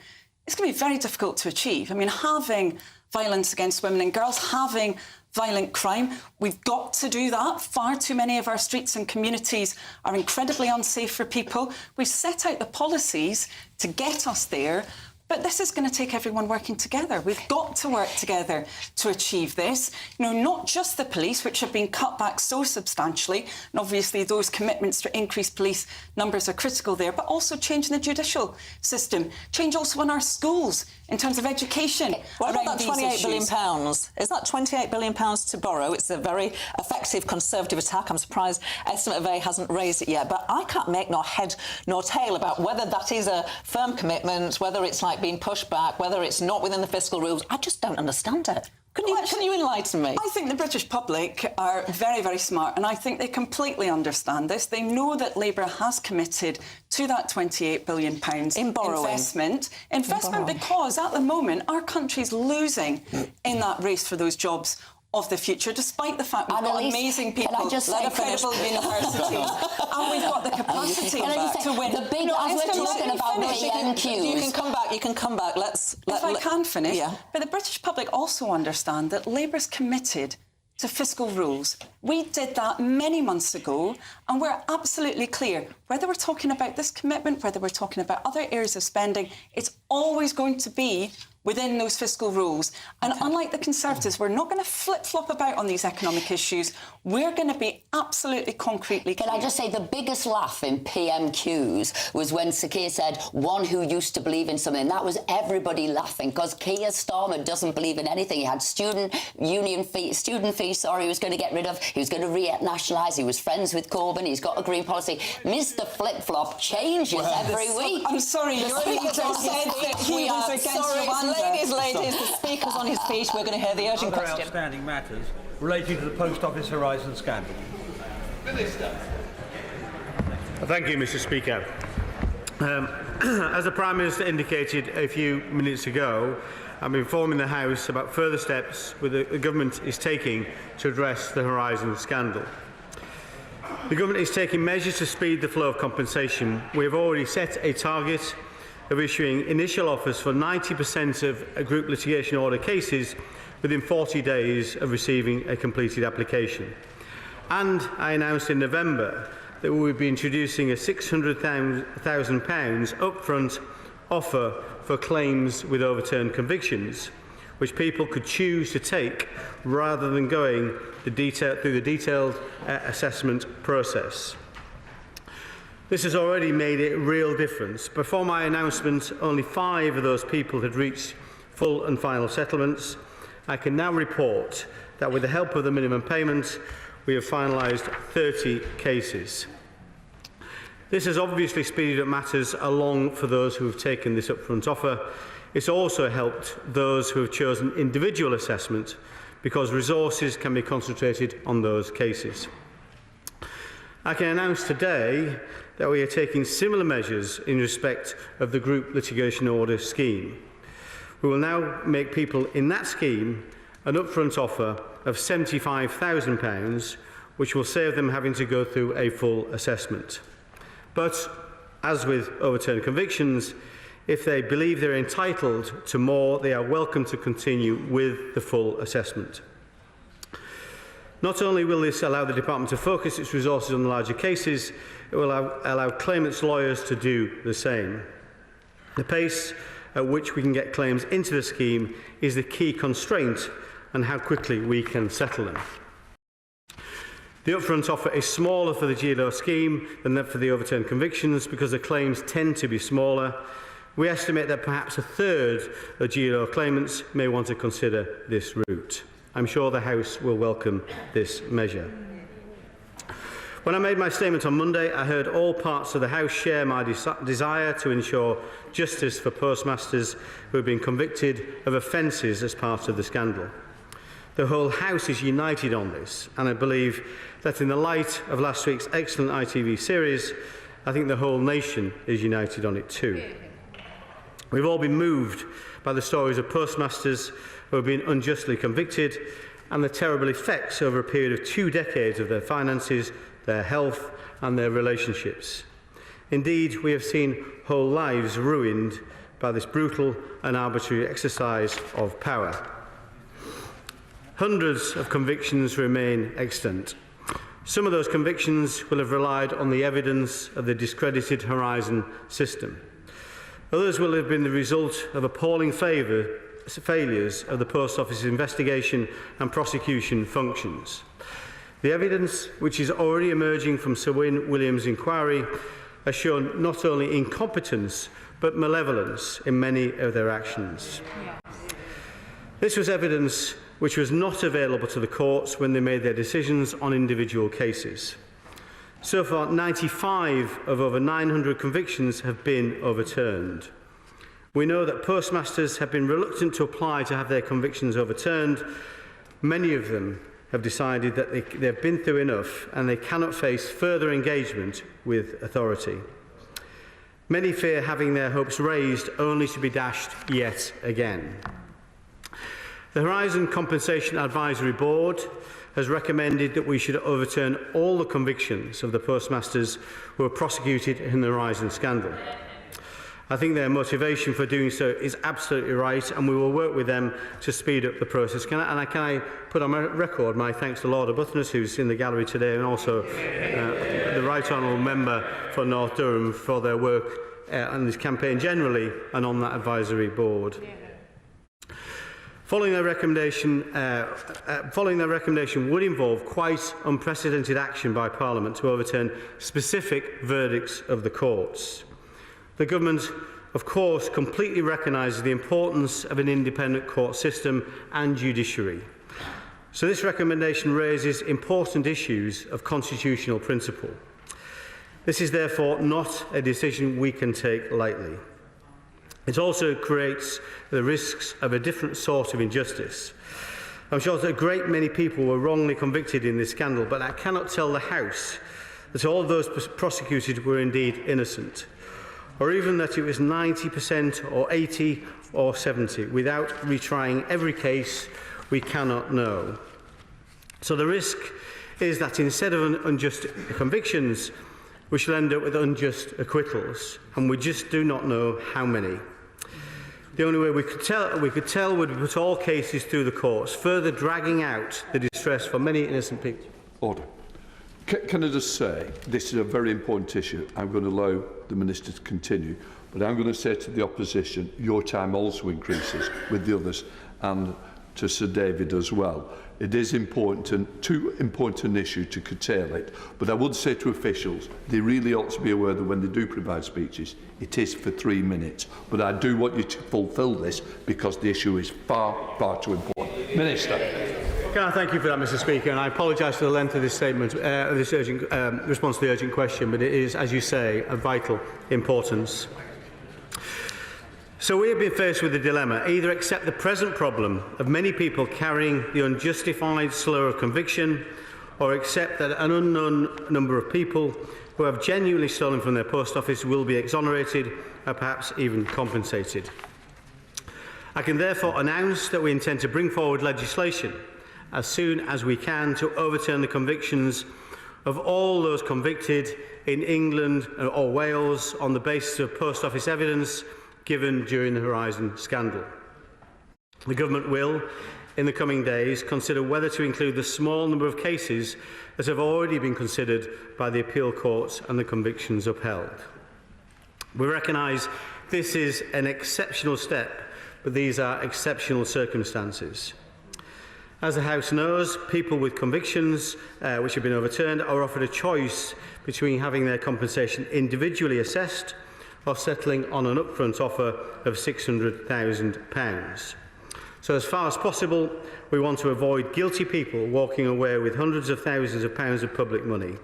is going to be very difficult to achieve. I mean, having violence against women and girls, having violent crime, we've got to do that. Far too many of our streets and communities are incredibly unsafe for people. We've set out the policies to get us there, but this is going to take everyone working together. We've got to work together to achieve this. Not just the police, which have been cut back so substantially, and obviously those commitments to increase police numbers are critical there, but also changing the judicial system, change also in our schools in terms of education.
What about that £28 billion? Is that £28 billion to borrow? It's a very effective Conservative attack. I'm surprised Esther McVey hasn't raised it yet, but I can't make nor head nor tail about whether that is a firm commitment, whether it's like being pushed back, whether it's not within the fiscal rules. I just don't understand it. Can you enlighten me?
I think the British public are very, very smart, and I think they completely understand this. They know that Labour has committed to that £28 billion
in borrowing.
investment because at the moment our country's losing in that race for those jobs of the future, despite the fact we've got amazing people, incredible universities, and we've got the capacity to win.
The big, as we're talking about PMQs.
You can come back.
If I can finish. Yeah. But the British public also understand that Labour's committed to fiscal rules We did that many months ago, and we're absolutely clear. Whether we're talking about this commitment, whether we're talking about other areas of spending, it's always going to be within those fiscal rules. And unlike the Conservatives, we're not going to flip-flop about on these economic issues. We're going to be absolutely concretely clear.
Can I just say the biggest laugh in PMQs was when Sir Keir said, one who used to believe in something. That was everybody laughing, because Keir Starmer doesn't believe in anything. He had student fees, he was going to get rid of. He was going to re-nationalise. He was friends with Corbyn. He's got a green policy. Mr. Flip-Flop changes every week.
I'm sorry, your leader said that he was against Rwanda.
Ladies, the Speaker's on his feet. We're going to hear the urgent question.
Outstanding matters relating to the Post Office Horizon scandal.
Thank you, Mr. Speaker. As the Prime Minister indicated a few minutes ago, I'm informing the House about further steps the Government is taking to address the Horizon scandal. The Government is taking measures to speed the flow of compensation. We have already set a target of issuing initial offers for 90% of group litigation order cases within 40 days of receiving a completed application. And I announced in November that we would be introducing a £600,000 upfront offer for claims with overturned convictions, which people could choose to take rather than going through the detailed assessment process. This has already made a real difference. Before my announcement, only 5 of those people had reached full and final settlements. I can now report that with the help of the minimum payment, we have finalised 30 cases. This has obviously speeded up matters along for those who have taken this upfront offer. It's also helped those who have chosen individual assessment, because resources can be concentrated on those cases. I can announce today that we are taking similar measures in respect of the group litigation order scheme. We will now make people in that scheme an upfront offer of £75,000, which will save them having to go through a full assessment. But, as with overturned convictions, if they believe they're entitled to more, they are welcome to continue with the full assessment. Not only will this allow the Department to focus its resources on the larger cases, it will allow claimants' lawyers to do the same. The pace at which we can get claims into the scheme is the key constraint on how quickly we can settle them. The upfront offer is smaller for the GLO scheme than for the overturned convictions because the claims tend to be smaller. We estimate that perhaps a third of GLO claimants may want to consider this route. I'm sure the House will welcome this measure. When I made my statement on Monday, I heard all parts of the House share my desire to ensure justice for postmasters who have been convicted of offences as part of the scandal. The whole House is united on this, and I believe that in the light of last week's excellent ITV series, I think the whole nation is united on it too. We've all been moved by the stories of postmasters who have been unjustly convicted and the terrible effects over a period of 2 decades of their finances, their health and their relationships. Indeed, we have seen whole lives ruined by this brutal and arbitrary exercise of power. Hundreds of convictions remain extant. Some of those convictions will have relied on the evidence of the discredited Horizon system. Others will have been the result of appalling failures of the Post Office's investigation and prosecution functions. The evidence, which is already emerging from Sir Wyn Williams' inquiry, has shown not only incompetence but malevolence in many of their actions. This was evidence which was not available to the courts when they made their decisions on individual cases. So far, 95 of over 900 convictions have been overturned. We know that postmasters have been reluctant to apply to have their convictions overturned. Many of them have decided that they've been through enough and they cannot face further engagement with authority. Many fear having their hopes raised only to be dashed yet again. The Horizon Compensation Advisory Board has recommended that we should overturn all the convictions of the postmasters who were prosecuted in the Horizon scandal. I think their motivation for doing so is absolutely right, and we will work with them to speed up the process. Can I put on my record my thanks to Lord Arbuthnot, who's in the gallery today, and also the Right Honourable Member for North Durham for their work on this campaign generally and on that advisory board. Following their recommendation would involve quite unprecedented action by Parliament to overturn specific verdicts of the courts. The Government, of course, completely recognises the importance of an independent court system and judiciary. So this recommendation raises important issues of constitutional principle. This is therefore not a decision we can take lightly. It also creates the risks of a different sort of injustice. I'm sure that a great many people were wrongly convicted in this scandal, but I cannot tell the House that all of those prosecuted were indeed innocent, or even that it was 90% or 80 or 70. Without retrying every case, we cannot know. So the risk is that instead of unjust convictions, we shall end up with unjust acquittals, and we just do not know how many. The only way we could tell would be put all cases through the courts, further dragging out the distress for many innocent people.
Order. Can I just say, this is a very important issue. I'm going to allow the Minister to continue, but I'm going to say to the opposition, your time also increases with the others, and to Sir David as well. It is important, too important an issue to curtail it, but I would say to officials, they really ought to be aware that when they do provide speeches, it is for 3 minutes. But I do want you to fulfil this because the issue is far, far too important. Minister.
Can I thank you for that, Mr. Speaker, and I apologise for the length of this statement, this urgent response to the urgent question, but it is, as you say, of vital importance. So we have been faced with a dilemma: either accept the present problem of many people carrying the unjustified slur of conviction, or accept that an unknown number of people who have genuinely stolen from their post office will be exonerated or perhaps even compensated. I can therefore announce that we intend to bring forward legislation as soon as we can to overturn the convictions of all those convicted in England or Wales on the basis of post office evidence given during the Horizon scandal. The Government will, in the coming days, consider whether to include the small number of cases that have already been considered by the appeal courts and the convictions upheld. We recognise this is an exceptional step, but these are exceptional circumstances. As the House knows, people with convictions which have been overturned are offered a choice between having their compensation individually assessed or settling on an upfront offer of £600,000. So as far as possible, we want to avoid guilty people walking away with hundreds of thousands of pounds of public money.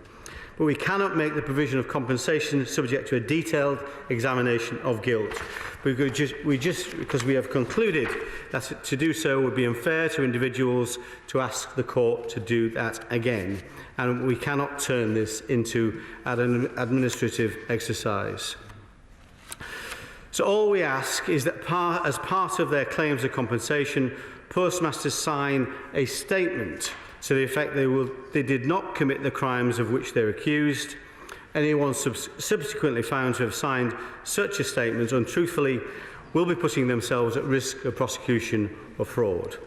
But we cannot make the provision of compensation subject to a detailed examination of guilt. Because we have concluded that to do so would be unfair to individuals to ask the court to do that again. And we cannot turn this into an administrative exercise. So all we ask is that as part of their claims of compensation, postmasters sign a statement to the effect they did not commit the crimes of which they're accused. Anyone subsequently found to have signed such a statement untruthfully will be putting themselves at risk of prosecution or fraud.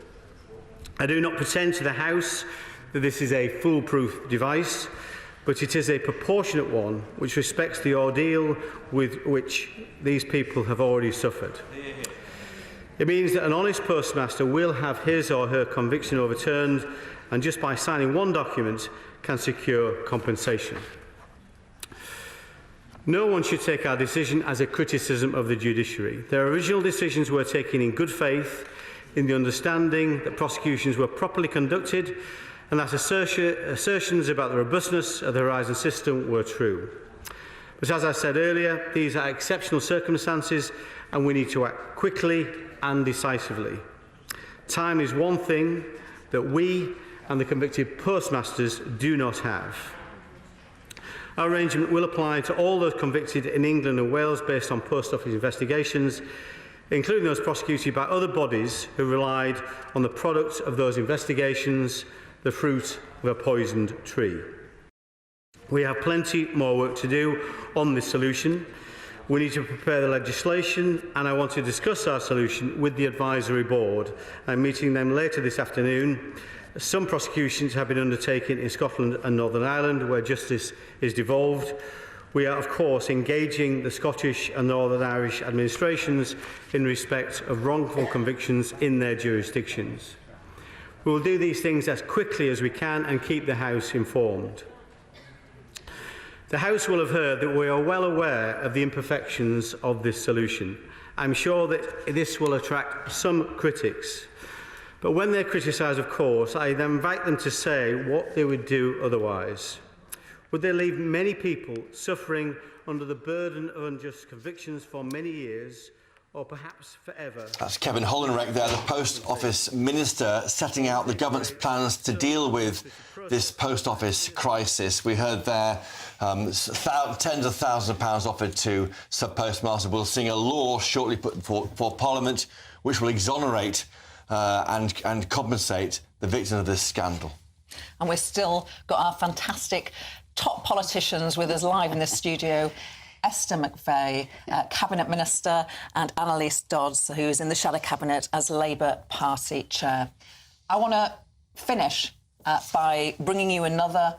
I do not pretend to the House that this is a foolproof device, but it is a proportionate one which respects the ordeal with which these people have already suffered. It means that an honest postmaster will have his or her conviction overturned, and just by signing one document can secure compensation. No one should take our decision as a criticism of the judiciary. Their original decisions were taken in good faith, in the understanding that prosecutions were properly conducted and that assertions about the robustness of the Horizon system were true. But as I said earlier, these are exceptional circumstances and we need to act quickly and decisively. Time is one thing that we and the convicted postmasters do not have. Our arrangement will apply to all those convicted in England and Wales based on post office investigations, including those prosecuted by other bodies who relied on the products of those investigations, the fruit of a poisoned tree. We have plenty more work to do on this solution. We need to prepare the legislation, and I want to discuss our solution with the advisory board. I'm meeting them later this afternoon. Some prosecutions have been undertaken in Scotland and Northern Ireland, where justice is devolved. We are, of course, engaging the Scottish and Northern Irish administrations in respect of wrongful convictions in their jurisdictions. We will do these things as quickly as we can and keep the House informed. The House will have heard that we are well aware of the imperfections of this solution. I'm sure that this will attract some critics. But when they criticise, of course, I then invite them to say what they would do otherwise. Would they leave many people suffering under the burden of unjust convictions for many years, or perhaps forever?
That's Kevin Hollenreich there, the Post Office Minister, setting out the government's plans to deal with this post office crisis. We heard there tens of thousands of pounds offered to sub-postmasters. We'll see a law shortly put for Parliament which will exonerate and compensate the victims of this scandal.
And we've still got our fantastic top politicians with us live in the studio. Esther McVey, Cabinet Minister, and Annalise Dodds, who is in the Shadow Cabinet as Labour Party Chair. I want to finish by bringing you another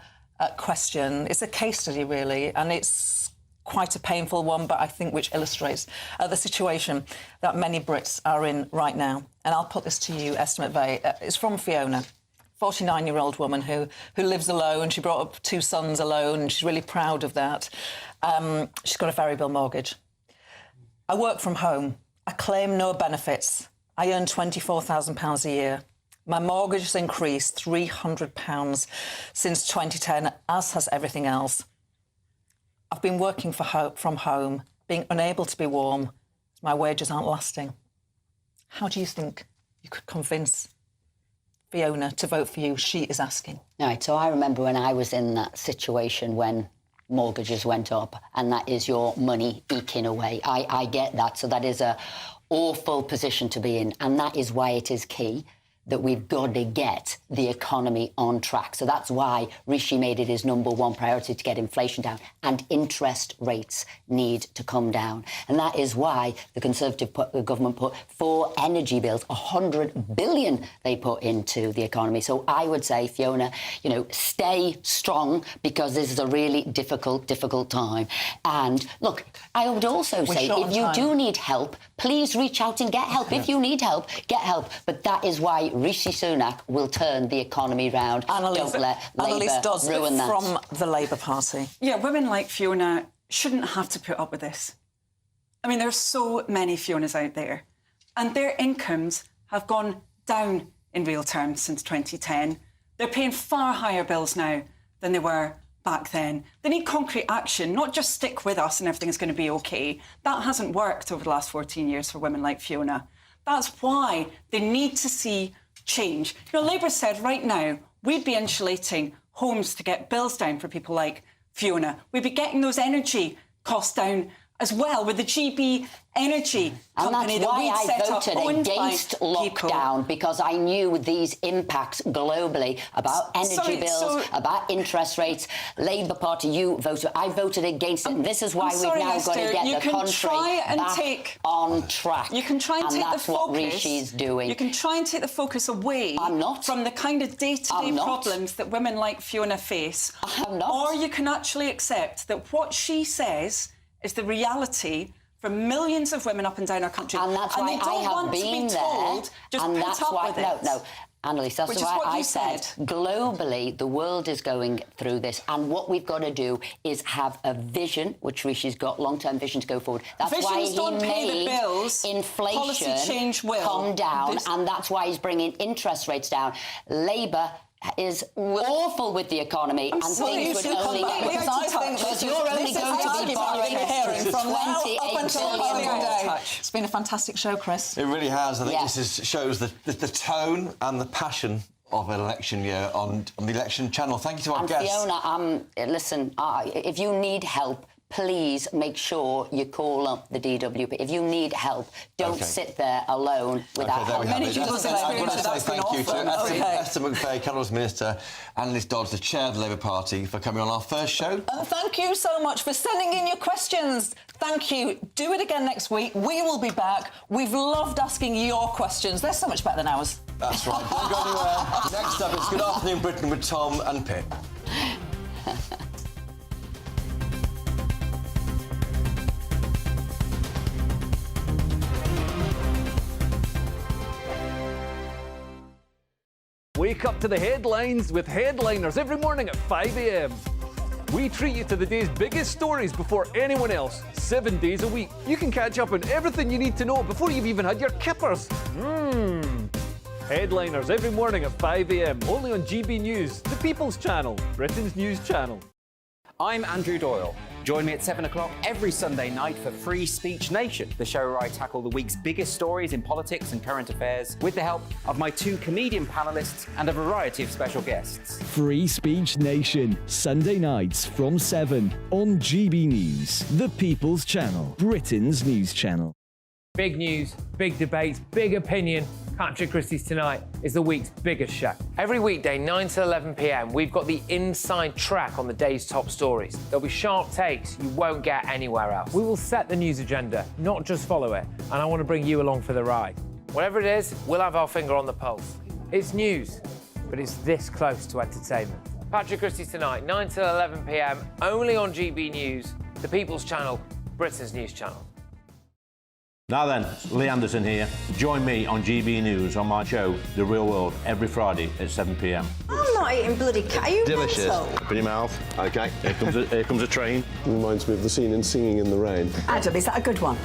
question. It's a case study, really, and it's quite a painful one, but I think which illustrates the situation that many Brits are in right now. And I'll put this to you, Esther McVey. It's from Fiona, 49-year-old woman who lives alone. She brought up 2 sons alone, and she's really proud of that. She's got a variable mortgage. I work from home. I claim no benefits. I earn £24,000 a year. My mortgage has increased £300 since 2010, as has everything else. I've been working from home, being unable to be warm. My wages aren't lasting. How do you think you could convince Fiona to vote for you? She is asking.
Right, so I remember when I was in that situation when mortgages went up, and that is your money eking away. I get that, so that is a awful position to be in, and that is why it is key that we've got to get the economy on track. So that's why Rishi made it his #1 priority to get inflation down, and interest rates need to come down. And that is why the Conservative government put 4 energy bills, 100 billion they put into the economy. So I would say, Fiona, you know, stay strong, because this is a really difficult time. And look, I would also say, if you do need help, please reach out and get help. If you need help, get help. But that is why Rishi Sunak will turn the economy round. Don't let Labour ruin that.
From the Labour Party.
Yeah, women like Fiona shouldn't have to put up with this. I mean, there's so many Fionas out there, and their incomes have gone down in real terms since 2010. They're paying far higher bills now than they were back then. They need concrete action, not just stick with us and everything's going to be OK. That hasn't worked over the last 14 years for women like Fiona. That's why they need to see change. You know, Labour said right now we'd be insulating homes to get bills down for people like Fiona. We'd be getting those energy costs down as well with the GB Energy company
and that's why I voted against
lockdown,
because I knew these impacts globally about energy bills, about interest rates. Labour Party, you voted. I voted against it. And this is why we've now got to get the country back on track.
You can try and take the focus.
That's what Rishi's doing.
You can try and take the focus away from the kind of day-to-day problems that women like Fiona face.
I'm not.
Or you can actually accept that what she says is the reality for millions of women up and down our country.
And that's why I have been there.
Just
and
put
that's
up
why,
with it.
No, Annalise, that's why I said globally the world is going through this, and what we've got to do is have a vision, which Rishi's got, long-term vision to go forward. That's why he made inflation come down, and that's why he's bringing interest rates down. Labour is awful with the economy, and things would only get worse. Because you're only going to be borrowing from £28 billion.
It's been a fantastic show, Chris.
It really has. I think this shows the tone and the passion of an election year on the election channel. Thank you to our guests.
Fiona, listen, if you need help, please make sure you call up the DWP. If you need help, don't sit there alone without help.
I want to say thank you to Esther McVey, Cabinet Minister, Annalise Dodds, the Chair of the Labour Party, for coming on our first show.
Thank you so much for sending in your questions. Thank you. Do it again next week. We will be back. We've loved asking your questions. They're so much better than ours.
That's right. Don't go anywhere. Next up, it's Good Afternoon Britain with Tom and Pip.
Wake up to the headlines with Headliners every morning at 5 a.m. We treat you to the day's biggest stories before anyone else, 7 days a week. You can catch up on everything you need to know before you've even had your kippers. Headliners every morning at 5 a.m. only on GB News, the People's Channel, Britain's news channel.
I'm Andrew Doyle. Join me at 7 o'clock every Sunday night for Free Speech Nation, the show where I tackle the week's biggest stories in politics and current affairs with the help of my 2 comedian panellists and a variety of special guests.
Free Speech Nation, Sunday nights from 7 on GB News, the People's Channel, Britain's news channel.
Big news, big debates, big opinion. Patrick Christie's Tonight is the week's biggest show. Every weekday, 9 to 11 p.m, we've got the inside track on the day's top stories. There'll be sharp takes you won't get anywhere else. We will set the news agenda, not just follow it, and I want to bring you along for the ride. Whatever it is, we'll have our finger on the pulse. It's news, but it's this close to entertainment. Patrick Christie's Tonight, 9 to 11 p.m, only on GB News, the People's Channel, Britain's news channel.
Now then, Lee Anderson here. Join me on GB News on my show, The Real World, every Friday at 7 p.m.
I'm not eating bloody cat. Are you
Delicious.
mental?
Open your mouth. OK, here comes a train.
Reminds me of the scene in Singing in the Rain.
Adam, is that a good one?